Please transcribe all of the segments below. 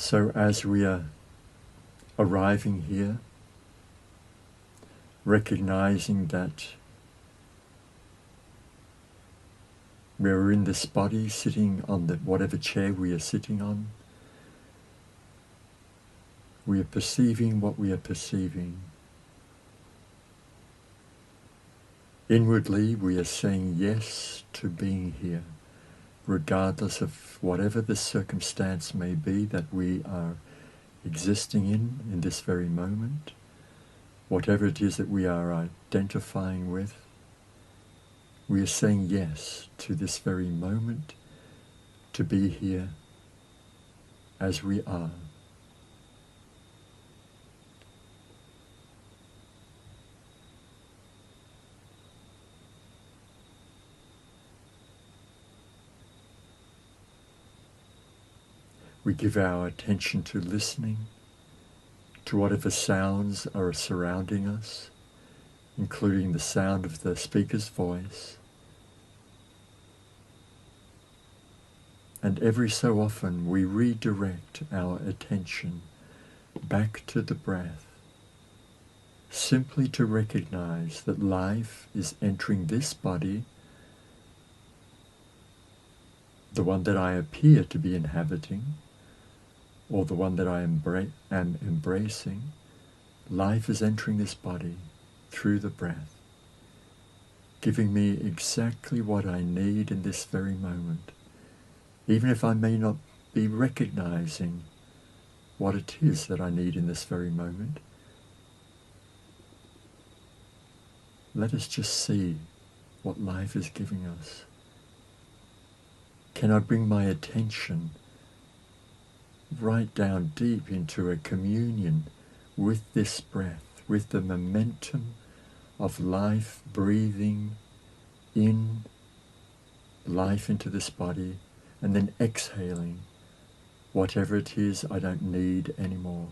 So as we are arriving here, recognizing that we're in this body sitting on whatever chair we are sitting on, we are perceiving what we are perceiving. Inwardly, we are saying yes to being here, regardless of whatever the circumstance may be that we are existing in this very moment, whatever it is that we are identifying with. We are saying yes to this very moment, to be here as we are. We give our attention to listening to whatever sounds are surrounding us, including the sound of the speaker's voice. And every so often we redirect our attention back to the breath, simply to recognize that life is entering this body, the one that I appear to be inhabiting, or the one that I am embracing. Life is entering this body through the breath, giving me exactly what I need in this very moment, even if I may not be recognizing what it is that I need in this very moment. Let us just see what life is giving us. Can I bring my attention right down deep into a communion with this breath, with the momentum of life breathing in life into this body, and then exhaling whatever it is I don't need anymore.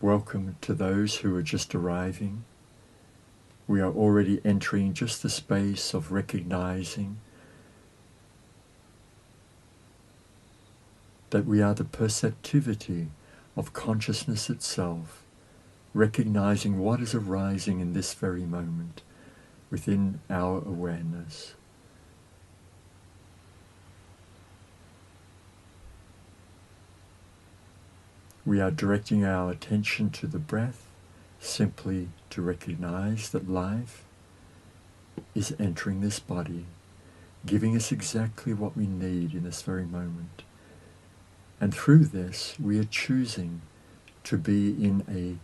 Welcome to those who are just arriving. We are already entering just the space of recognizing that we are the perceptivity of consciousness itself, recognizing what is arising in this very moment within our awareness. We are directing our attention to the breath, simply to recognize that life is entering this body, giving us exactly what we need in this very moment. And through this, we are choosing to be in a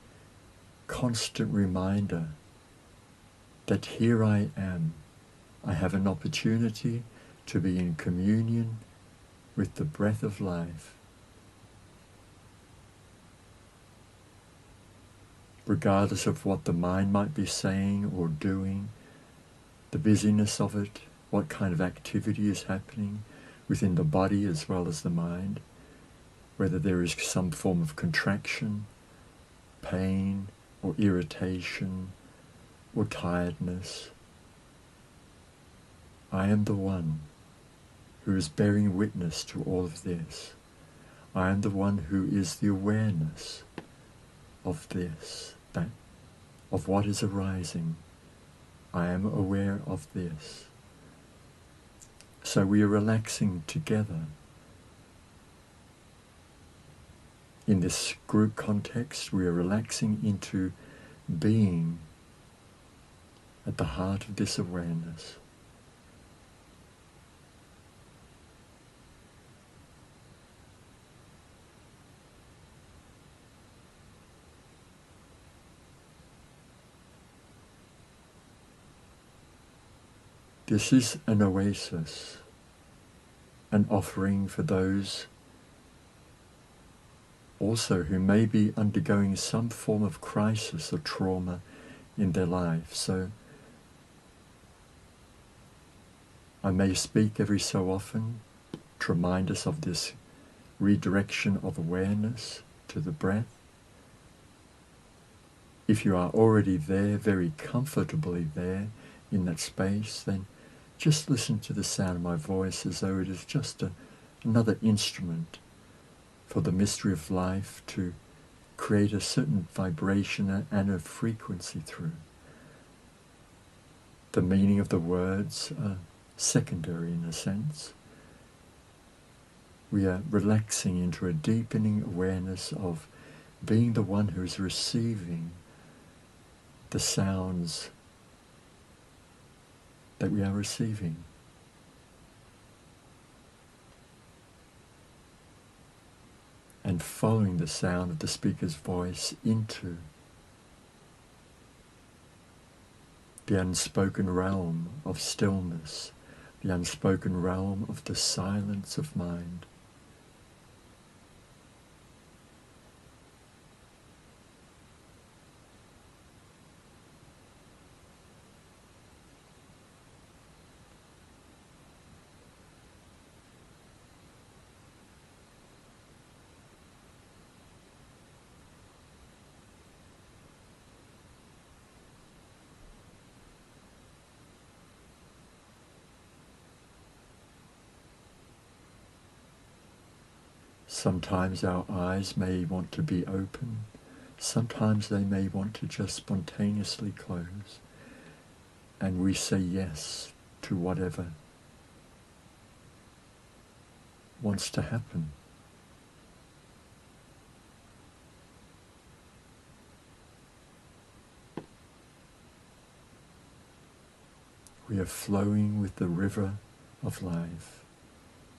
constant reminder that here I am. I have an opportunity to be in communion with the breath of life. Regardless of what the mind might be saying or doing, the busyness of it, what kind of activity is happening within the body as well as the mind, whether there is some form of contraction, pain, or irritation, or tiredness. I am the one who is bearing witness to all of this. I am the one who is the awareness of this, of what is arising. I am aware of this. So we are relaxing together. In this group context, we are relaxing into being at the heart of this awareness. This is an oasis, an offering for those also who may be undergoing some form of crisis or trauma in their life. So I may speak every so often to remind us of this redirection of awareness to the breath. If you are already there, very comfortably there in that space, then just listen to the sound of my voice as though it is just another instrument for the mystery of life to create a certain vibration and a frequency through. The meaning of the words are secondary in a sense. We are relaxing into a deepening awareness of being the one who is receiving the sounds that we are receiving. And following the sound of the speaker's voice into the unspoken realm of stillness, the unspoken realm of the silence of mind. Sometimes our eyes may want to be open, sometimes they may want to just spontaneously close, and we say yes to whatever wants to happen. We are flowing with the river of life,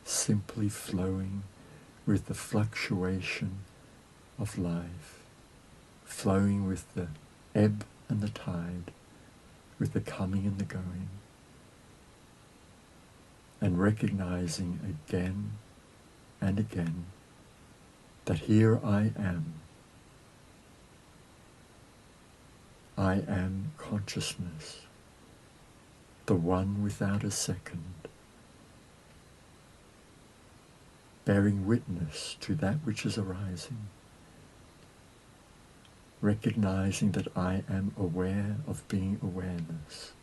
simply flowing with the fluctuation of life, flowing with the ebb and the tide, with the coming and the going, and recognizing again and again that here I am. I am consciousness, the one without a second, bearing witness to that which is arising, recognizing that I am aware of being awareness.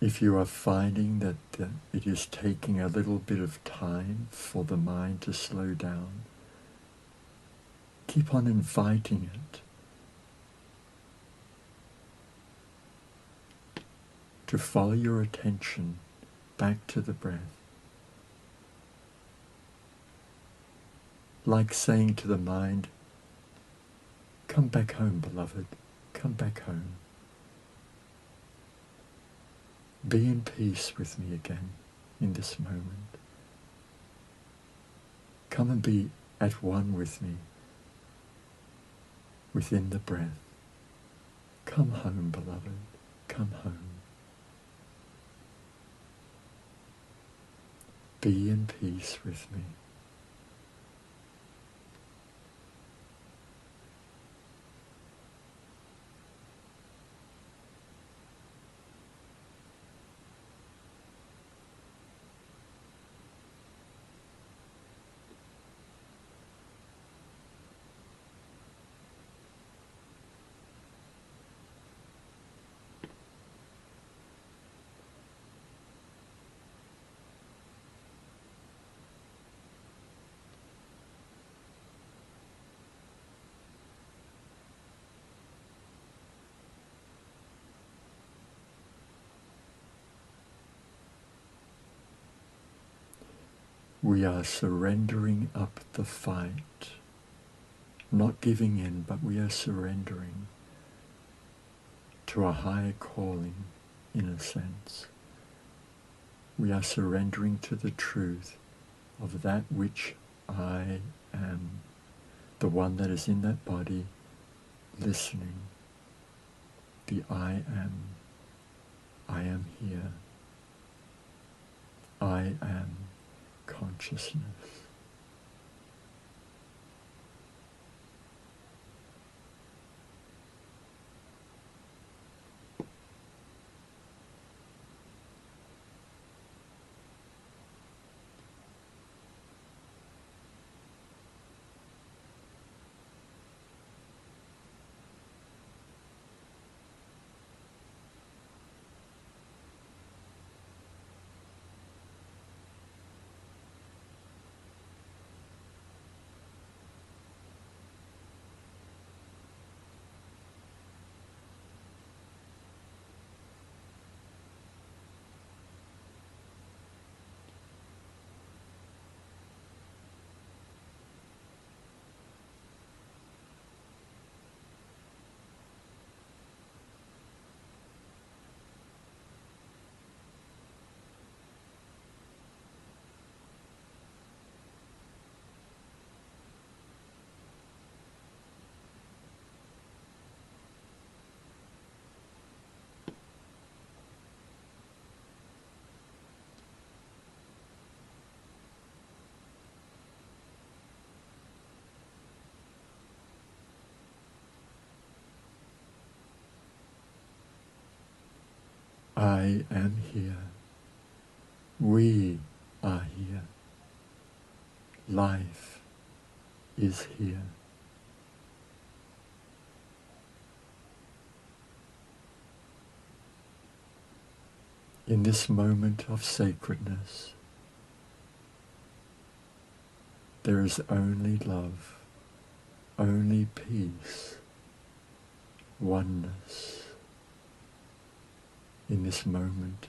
If you are finding that it is taking a little bit of time for the mind to slow down, keep on inviting it to follow your attention back to the breath. Like saying to the mind, "Come back home, beloved, come back home. Be in peace with me again in this moment. Come and be at one with me within the breath. Come home, beloved, come home. Be in peace with me." we are surrendering up the fight. Not giving in, but we are surrendering to a higher calling, in a sense. We are surrendering to the truth of that which I am, the one that is in that body, listening. The I am here. I am consciousness. I am here. We are here. Life is here. In this moment of sacredness, there is only love, only peace, oneness. In this moment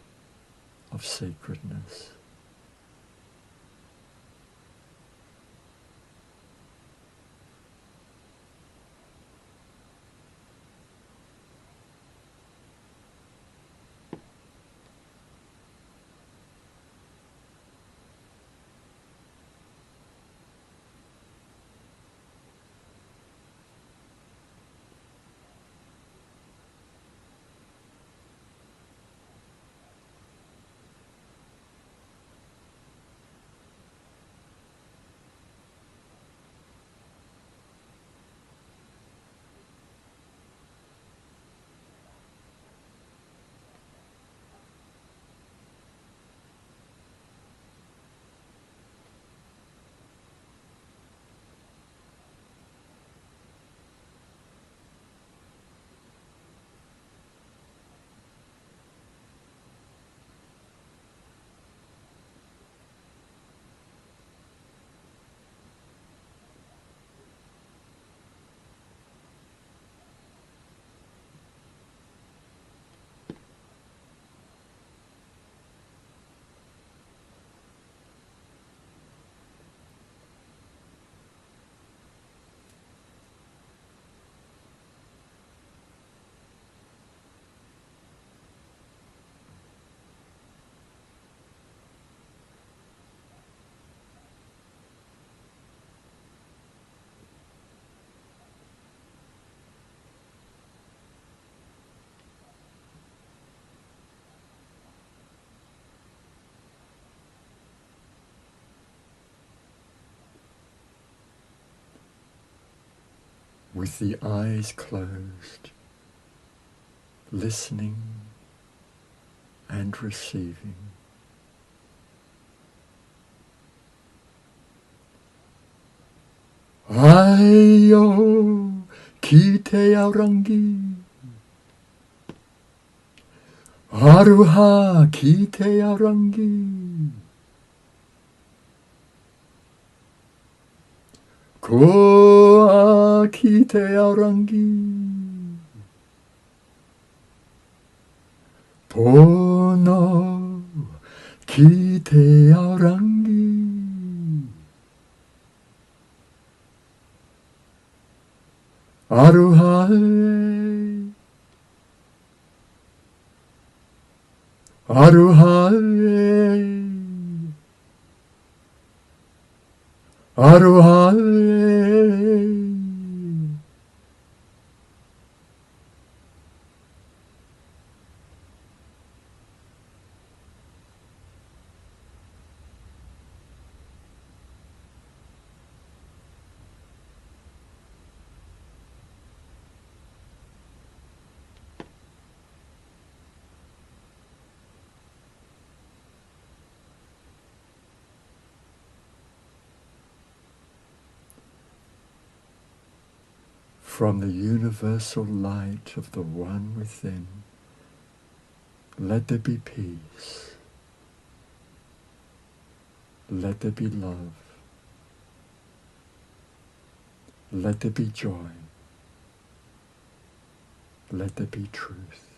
of sacredness. With the eyes closed, listening and receiving. Ayo kite arangi, aruha kite arangi, koa kite arangi, pono kite arangi. Aruhare, Aruhare, Aruhare. From the universal light of the One within, let there be peace, let there be love, let there be joy, let there be truth.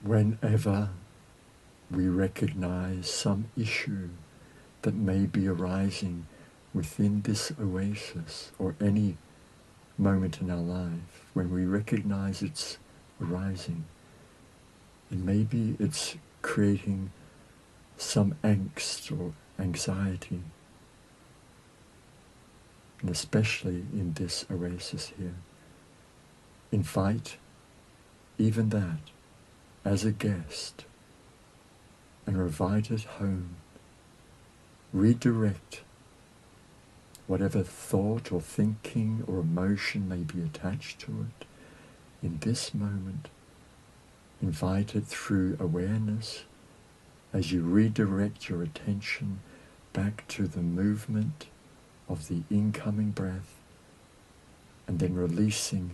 Whenever we recognize some issue that may be arising within this oasis or any moment in our life, when we recognize it's arising, and maybe it's creating some angst or anxiety, and especially in this oasis here, invite even that as a guest and invite it home. Redirect whatever thought or thinking or emotion may be attached to it. In this moment, invite it through awareness as you redirect your attention back to the movement of the incoming breath and then releasing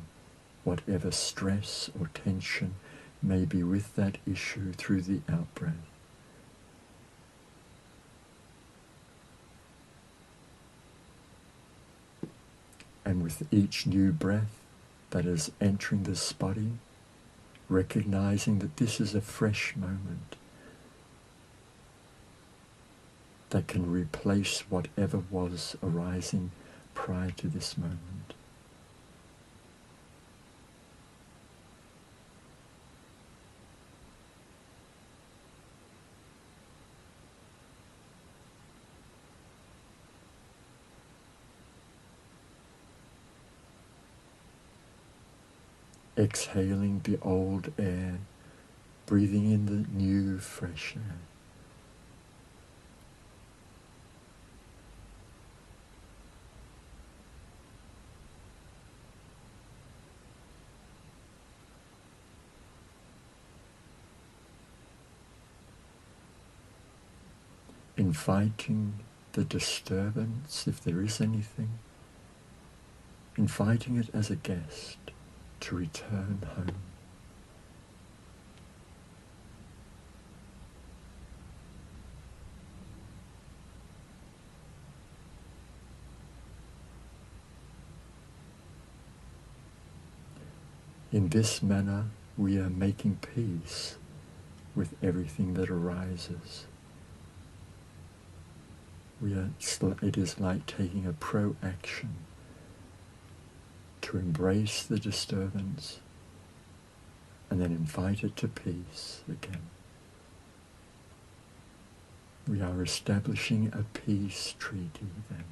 whatever stress or tension may be with that issue through the out-breath. And with each new breath that is entering this body, recognizing that this is a fresh moment that can replace whatever was arising prior to this moment. exhaling the old air, breathing in the new, fresh air. Inviting the disturbance, if there is anything, inviting it as a guest to return home. In this manner, we are making peace with everything that arises. It is like taking a pro-action to embrace the disturbance and then invite it to peace again. We are establishing a peace treaty then.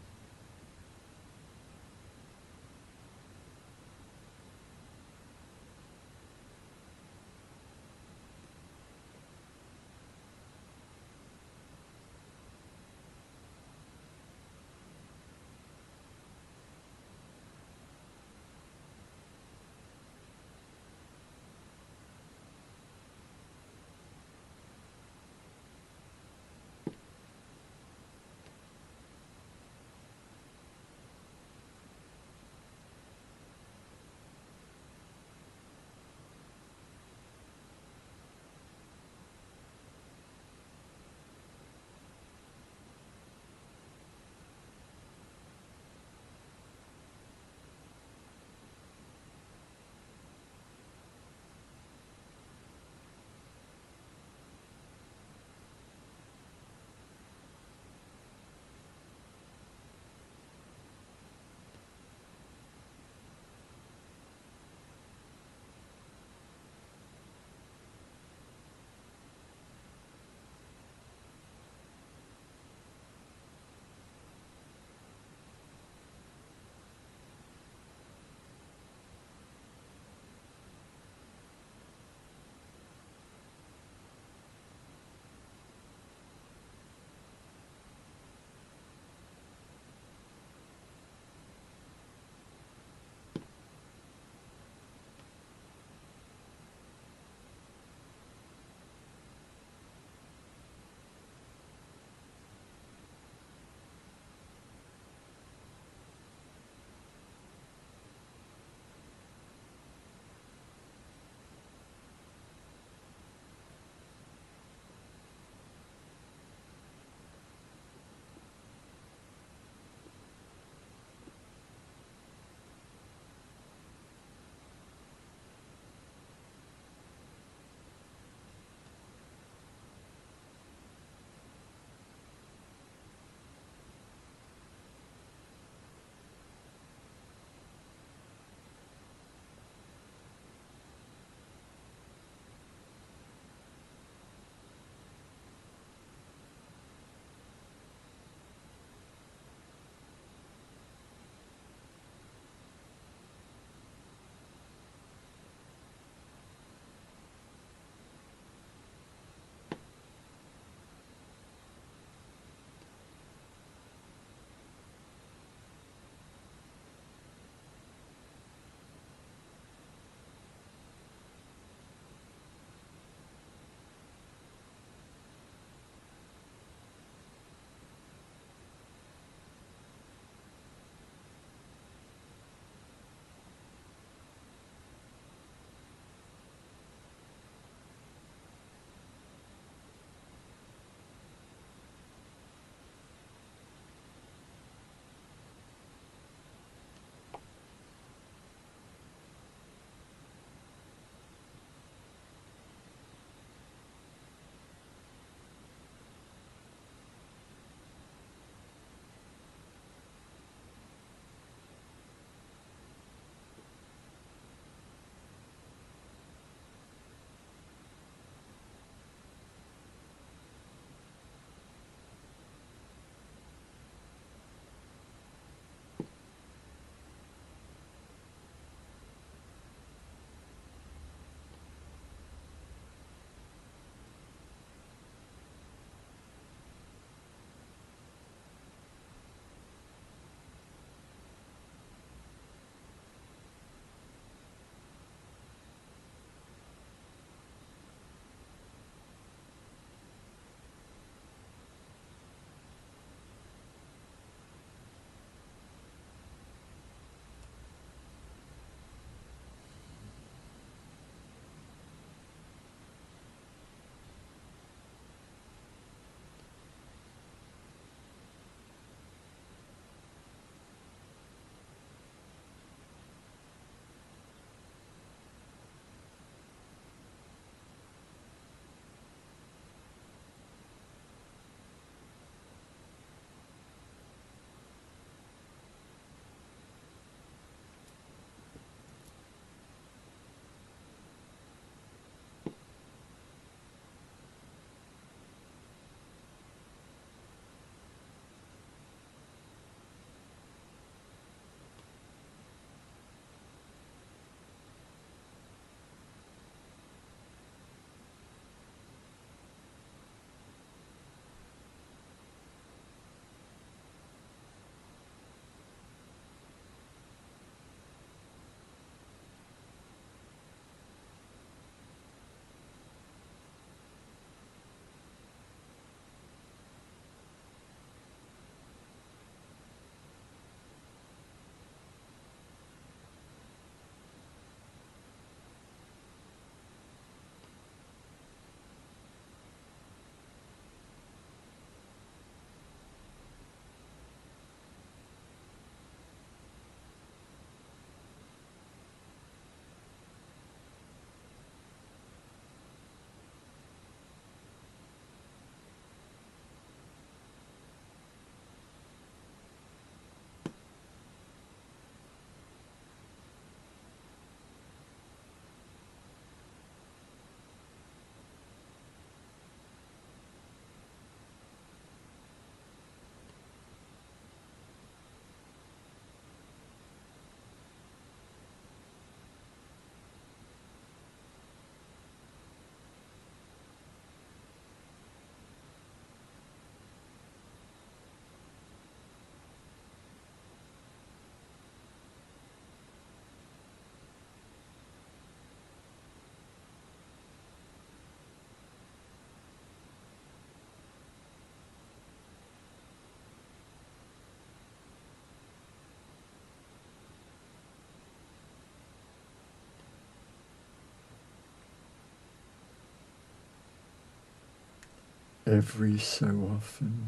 every so often,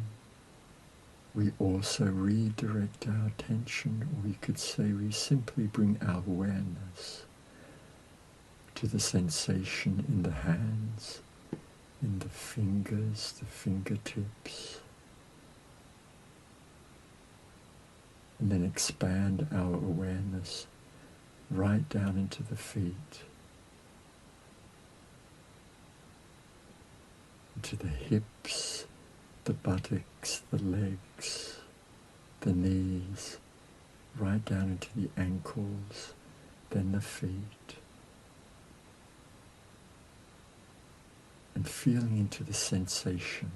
we also redirect our attention, or you could say we simply bring our awareness to the sensation in the hands, in the fingers, the fingertips, and then expand our awareness right down into the feet, into the hips, the buttocks, the legs, the knees, right down into the ankles, then the feet, and feeling into the sensation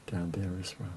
down there as well.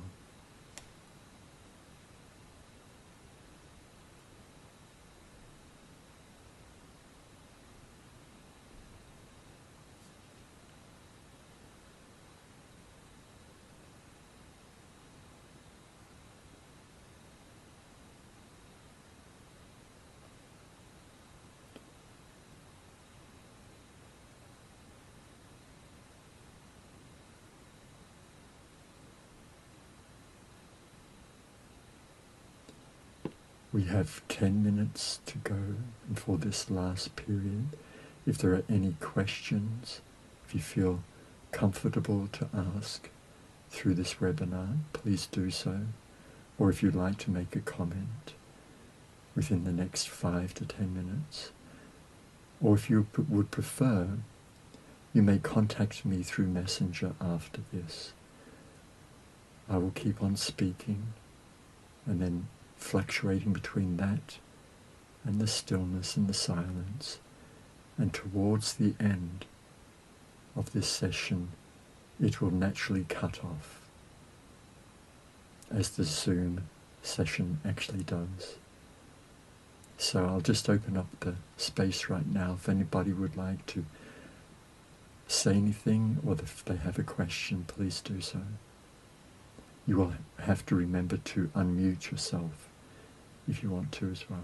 We have 10 minutes to go for this last period. If there are any questions, if you feel comfortable to ask through this webinar, please do so. Or if you'd like to make a comment within the next 5 to 10 minutes. Or if you would prefer, you may contact me through Messenger after this. I will keep on speaking and then fluctuating between that and the stillness and the silence, and towards the end of this session it will naturally cut off, as the Zoom session actually does. So I'll just open up the space right now if anybody would like to say anything, or if they have a question, please do so. You will have to remember to unmute yourself if you want to as well.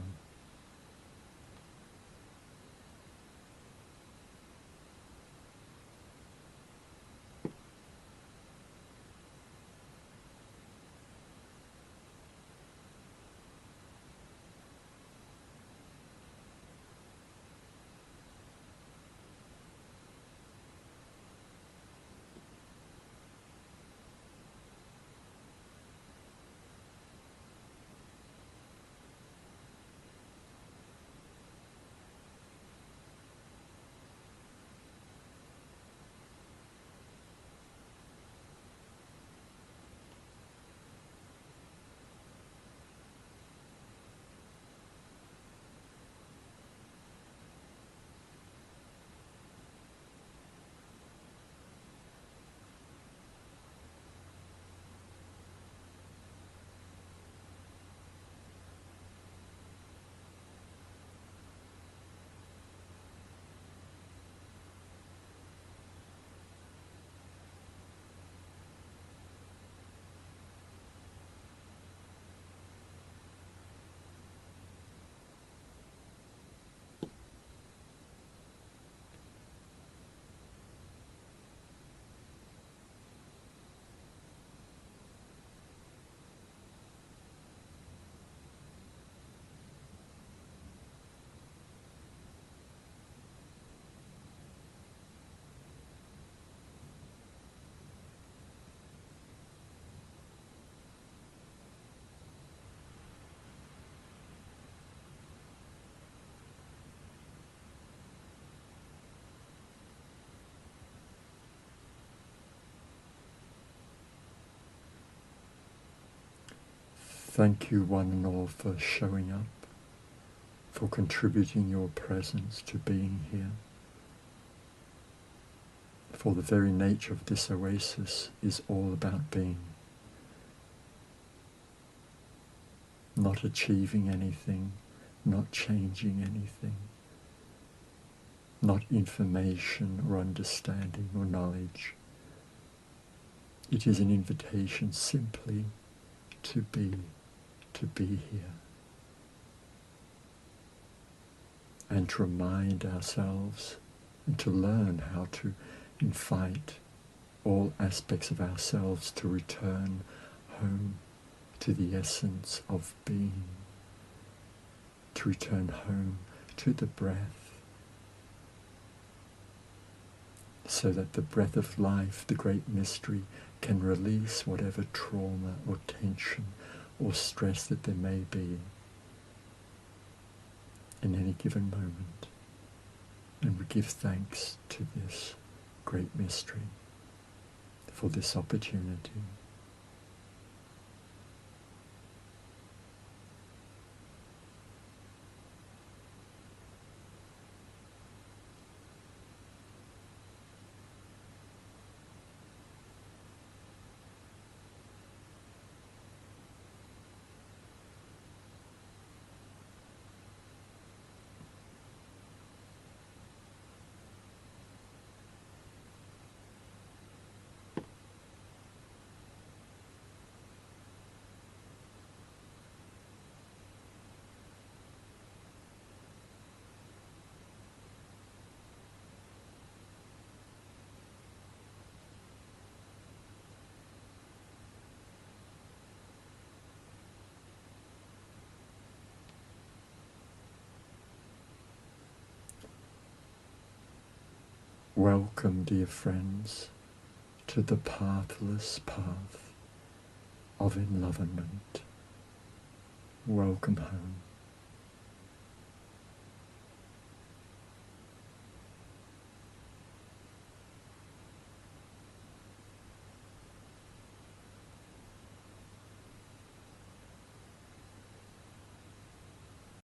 Thank you one and all for showing up, for contributing your presence to being here. For the very nature of this oasis is all about being. Not achieving anything, not changing anything, not information or understanding or knowledge. It is an invitation simply to be here, and to remind ourselves and to learn how to invite all aspects of ourselves to return home to the essence of being, to return home to the breath, so that the breath of life, the great mystery, can release whatever trauma or tension or stress that there may be in any given moment. And we give thanks to this great mystery for this opportunity. Welcome, dear friends, to the pathless path of enlivenment. Welcome home.